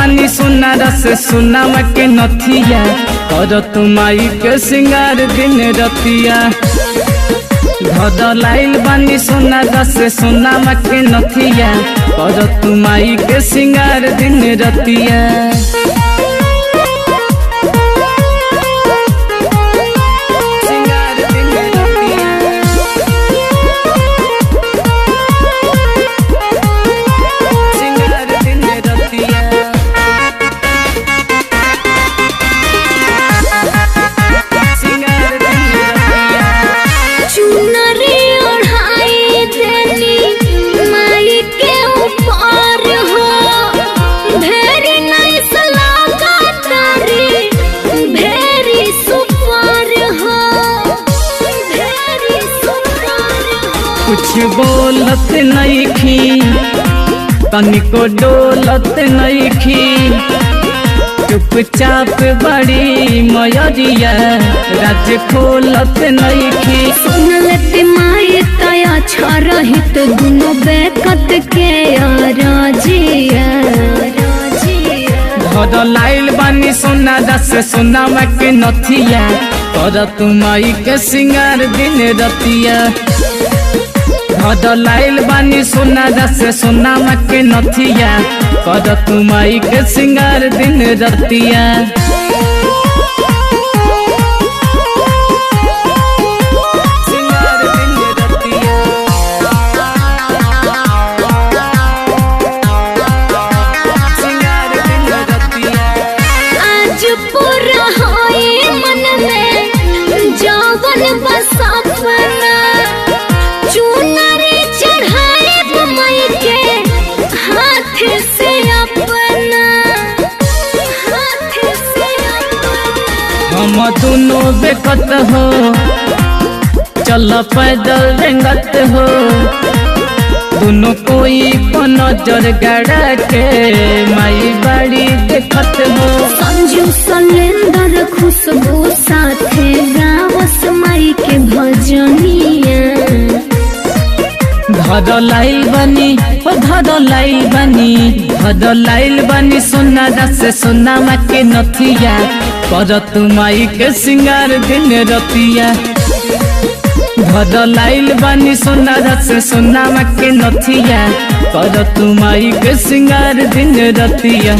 बानी सोना रस सोनामा के नथिया कर तुमाई के सिंगार दिन रतिया। धदलाइल बानी सोना रस सोनामा के नथिया कर तुमाई के सिंगार दिन रतिया। कुछ बोलत नहीं खी तनिको डोलत नहीं खी चुपचाप बड़ी मयरिया राज खोलत नहीं खी। सुन लेते माई तया छरहित दुनो बेकत के राजिया। धदलाइल बानी सोना रस सोनामा के नथिया कर तुमाई के सिंगार दिन रतिया। धदलाइल बानी सोना रस सोनामा के नथिया कर तुमाई के सिंगार दिन रतिया। हम दोनों बेकत हो चल पैदल रेंगत हो दोनों कोई को नजर गड़ा के माई बाड़ी देखत हो। संजू सलेंदर खुशबू साथे गावस माई के भजनिया। धदलाइल बानी धदलाइल बानी सोना रस सोनामा के नथिया कर तुमाई के सिंगार दिन रतिया। धदलाइल बानी सोना रस सोनामा के नथिया कर तुमाई के सिंगार दिन रतिया।